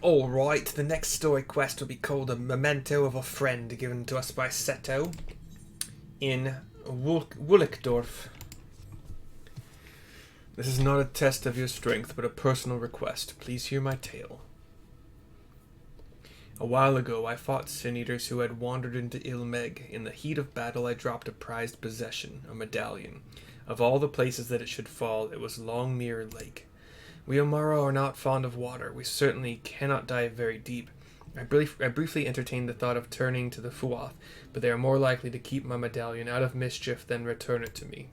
Alright, the next story quest will be called A Memento of a Friend, given to us by Seto in Wulikdorf. This is not a test of your strength, but a personal request. Please hear my tale. A while ago, I fought sin-eaters who had wandered into Ilmeg. In the heat of battle, I dropped a prized possession, a medallion. Of all the places that it should fall, it was Longmere Lake. We amaro are not fond of water. We certainly cannot dive very deep. I briefly entertained the thought of turning to the Fuath, but they are more likely to keep my medallion out of mischief than return it to me.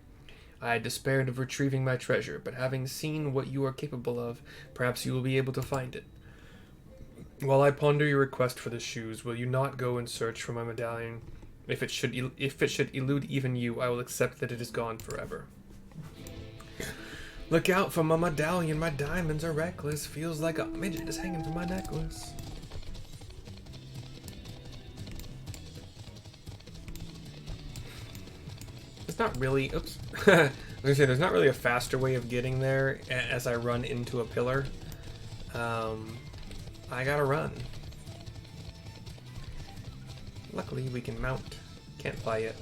I had despaired of retrieving my treasure, but having seen what you are capable of, perhaps you will be able to find it. While I ponder your request for the shoes, will you not go and search for my medallion? If it should elude even you, I will accept that it is gone forever. Look out for my medallion, my diamonds are reckless. Feels like a midget is hanging from my necklace. It's not really, oops. I was gonna say, there's not really a faster way of getting there as I run into a pillar. I gotta run. Luckily, we can mount. Can't fly yet.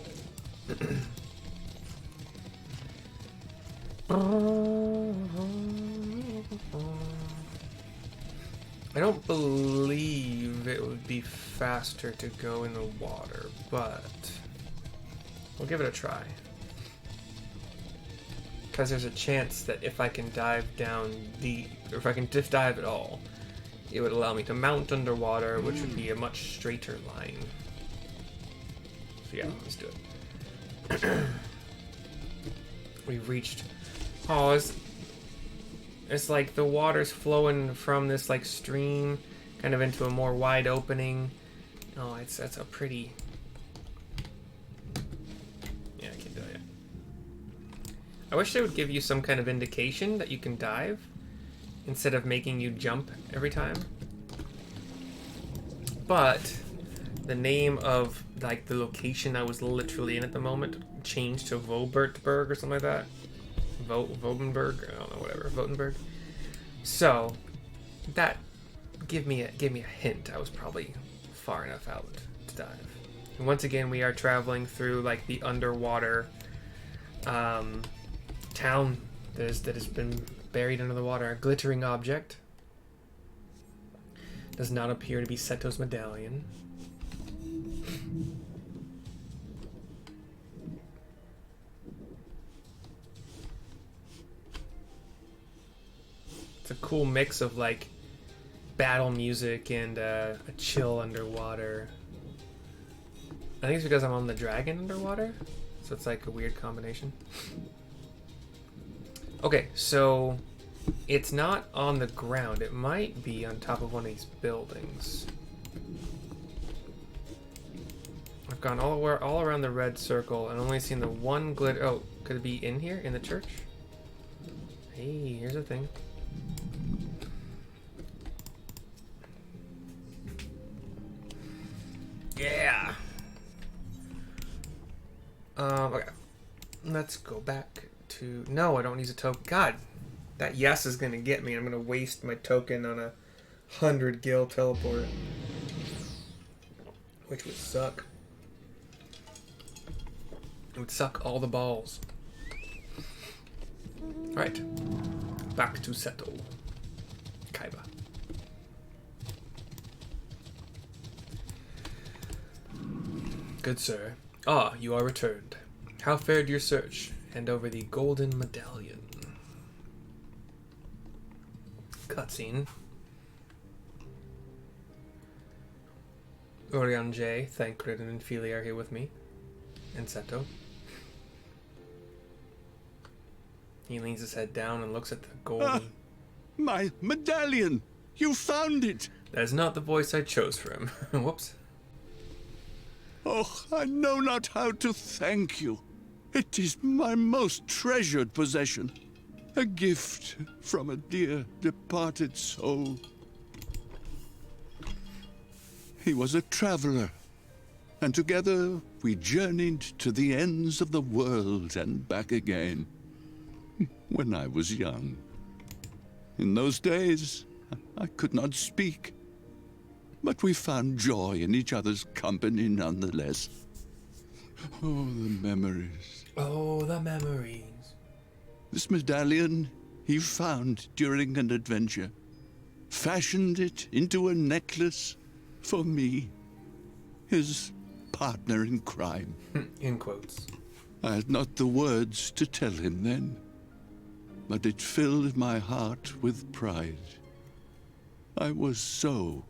I don't believe it would be faster to go in the water, but we'll give it a try. Because there's a chance that if I can dive down deep, or if I can just dive at all, it would allow me to mount underwater, which would be a much straighter line. So yeah, let's do it. We've reached... Oh, it's like the water's flowing from this like stream kind of into a more wide opening. Oh, that's a pretty... Yeah, I can't do it. I wish they would give you some kind of indication that you can dive instead of making you jump every time. But the name of like the location I was literally in at the moment changed to Vobertberg or something like that. Vobenberg, I don't know, whatever, Votenberg. So that gave me a hint. I was probably far enough out to dive. And once again, we are traveling through like the underwater town that has been buried under the water. A glittering object. Does not appear to be Seto's medallion. It's a cool mix of like battle music and a chill underwater. I think it's because I'm on the dragon underwater, so it's like a weird combination. Okay, so it's not on the ground. It might be on top of one of these buildings. I've gone all around the red circle and only seen the one glitter. Oh, could it be in here in the church? Hey, here's a thing. Yeah. Okay. Let's go back to... No, I don't use a token. God, that yes is gonna get me. I'm gonna waste my token on a 100 gil teleport, which would suck. It would suck all the balls. Alright. Back to Seto. Kaiba. Good sir. Ah, you are returned. How fared your search? Hand over the golden medallion. Cutscene. Orion J, Thancred and Infili are here with me. And Seto. He leans his head down and looks at the golden... My medallion! You found it! That is not the voice I chose for him. Whoops. Oh, I know not how to thank you. It is my most treasured possession. A gift from a dear departed soul. He was a traveler, and together we journeyed to the ends of the world and back again. When I was young. In those days, I could not speak. but we found joy in each other's company nonetheless. Oh, the memories. Oh, the memories. This medallion he found during an adventure, fashioned it into a necklace for me, his partner in crime. In quotes. I had not the words to tell him then, but it filled my heart with pride. I was so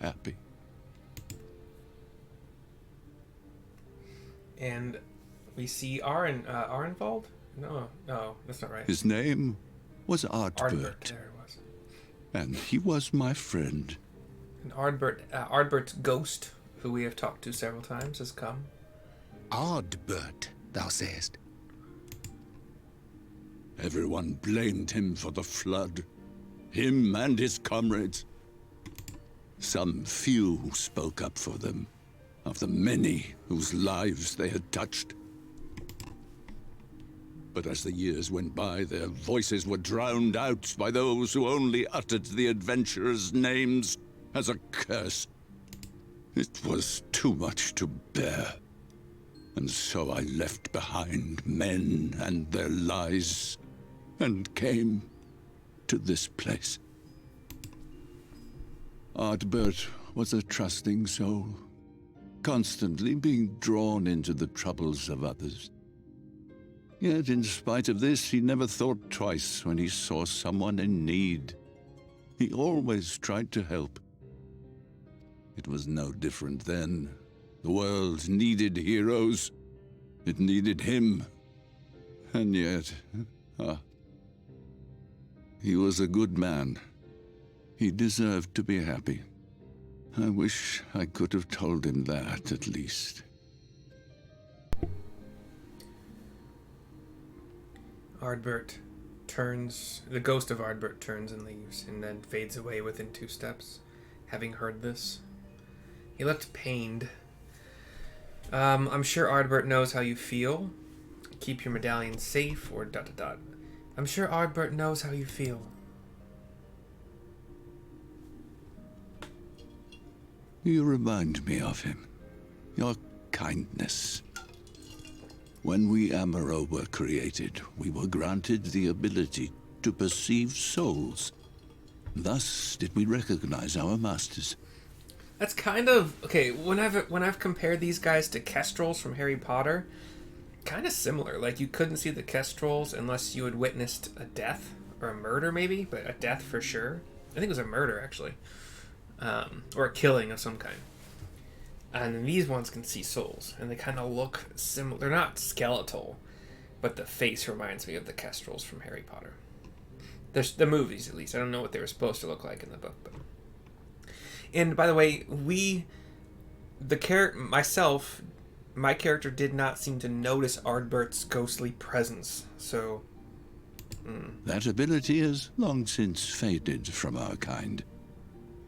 happy. And we see Arenvald? No, that's not right. His name was Ardbert. There it was. And he was my friend. And Ardbert's ghost, who we have talked to several times, has come. Ardbert, thou sayest? Everyone blamed him for the flood. Him and his comrades. Some few spoke up for them, of the many whose lives they had touched. But as the years went by, their voices were drowned out by those who only uttered the adventurers' names as a curse. It was too much to bear. And so I left behind men and their lies, and came to this place. Ardbert was a trusting soul, constantly being drawn into the troubles of others. Yet in spite of this, he never thought twice when he saw someone in need. He always tried to help. It was no different then. The world needed heroes. It needed him. And yet, he was a good man. He deserved to be happy. I wish I could have told him that, at least. The ghost of Ardbert turns and leaves, and then fades away within 2 steps, having heard this. He looked pained. I'm sure Ardbert knows how you feel. Keep your medallion safe, or ... I'm sure Ardbert knows how you feel. You remind me of him. Your kindness. When we amaro were created, we were granted the ability to perceive souls. Thus did we recognize our masters. That's kind of okay. When I've compared these guys to Kestrels from Harry Potter, kind of similar. Like, you couldn't see the Kestrels unless you had witnessed a death or a murder, maybe, but a death for sure. I think it was a murder actually, or a killing of some kind. And then these ones can see souls, and they kind of look similar. They're not skeletal, but the face reminds me of the Kestrels from Harry Potter. There's the movies, at least. I don't know what they were supposed to look like in the book, but. And by the way, my character did not seem to notice Ardbert's ghostly presence, so... That ability has long since faded from our kind.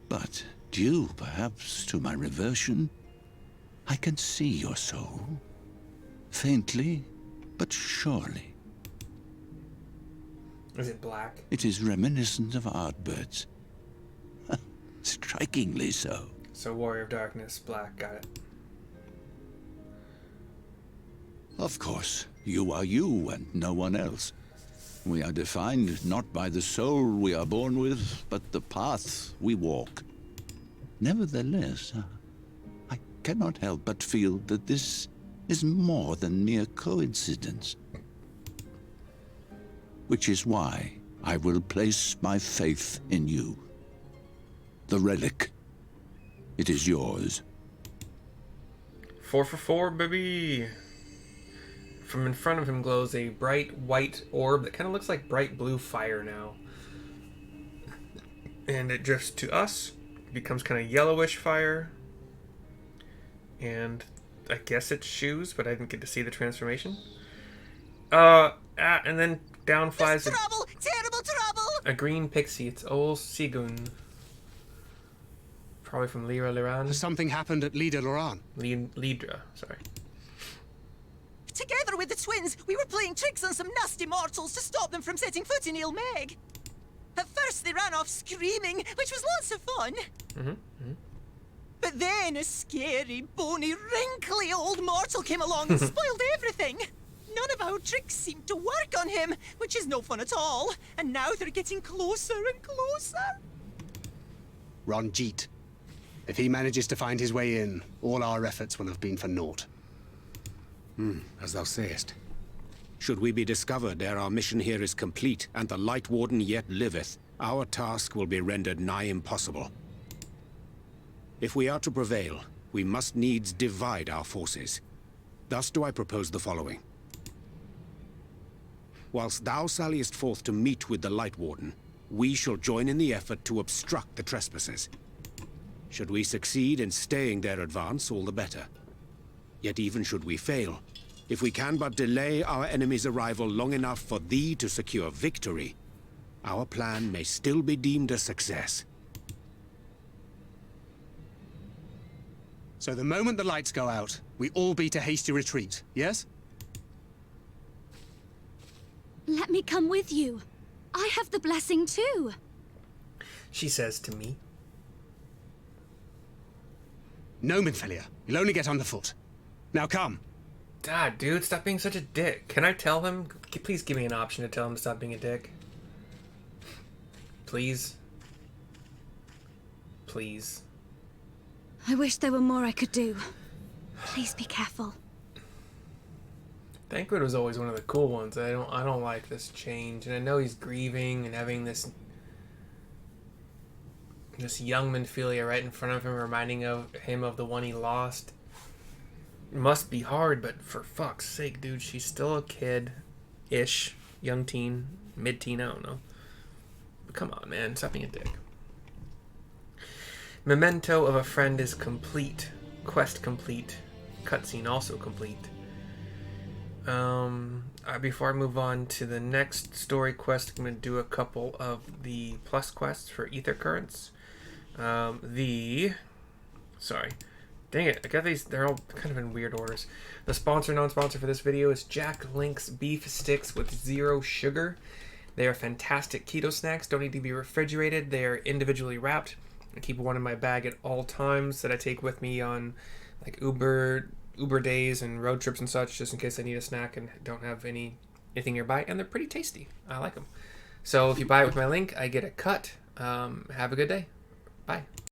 But, due perhaps to my reversion, I can see your soul. Faintly, but surely. Is it black? It is reminiscent of Ardbert's. Strikingly so. So Warrior of Darkness, black, got it. Of course, you are you and no one else. We are defined not by the soul we are born with, but the path we walk. Nevertheless, I cannot help but feel that this is more than mere coincidence. Which is why I will place my faith in you. The relic. It is yours. 4 for 4, baby! From in front of him glows a bright white orb that kind of looks like bright blue fire now. And it drifts to us, becomes kind of yellowish fire. And I guess it's shoes, but I didn't get to see the transformation. And then down flies trouble! Terrible trouble! a green pixie. It's old Sigun. Probably from Lydha Lran. Has something happened at Lydha Lran? Lydra, sorry. Together with the twins, we were playing tricks on some nasty mortals to stop them from setting foot in Ilmeg. At first they ran off screaming, which was lots of fun. But then a scary, bony, wrinkly old mortal came along and spoiled everything. None of our tricks seemed to work on him, which is no fun at all. And now they're getting closer and closer. Ranjit. If he manages to find his way in, all our efforts will have been for naught. As thou sayest. Should we be discovered ere our mission here is complete, and the Light Warden yet liveth, our task will be rendered nigh impossible. If we are to prevail, we must needs divide our forces. Thus do I propose the following. Whilst thou salliest forth to meet with the Light Warden, we shall join in the effort to obstruct the trespassers. Should we succeed in staying their advance, all the better. Yet even should we fail, if we can but delay our enemy's arrival long enough for thee to secure victory, our plan may still be deemed a success. So the moment the lights go out, we all beat a hasty retreat, yes? Let me come with you. I have the blessing too. She says to me. No, Minfelia. You'll only get underfoot. Now come. God, dude, stop being such a dick. Can I tell him? Please give me an option to tell him to stop being a dick. Please. Please. I wish there were more I could do. Please be careful. Thancred was always one of the cool ones. I don't like this change, and I know he's grieving and having this young Minfelia right in front of him, reminding him of the one he lost. It must be hard, but for fuck's sake, dude, she's still a kid-ish, young teen, mid-teen, I don't know. But come on, man, stop being a dick. Memento of a friend is complete. Quest complete. Cutscene also complete. Before I move on to the next story quest, I'm going to do a couple of the plus quests for Ether Currents. Sorry. Dang it, I got these, they're all kind of in weird orders. The sponsor, non-sponsor for this video is Jack Link's Beef Sticks with Zero Sugar. They are fantastic keto snacks, don't need to be refrigerated. They are individually wrapped. I keep one in my bag at all times that I take with me on like Uber days and road trips and such, just in case I need a snack and don't have anything nearby. And they're pretty tasty. I like them. So if you buy it with my link, I get a cut. Have a good day. Bye.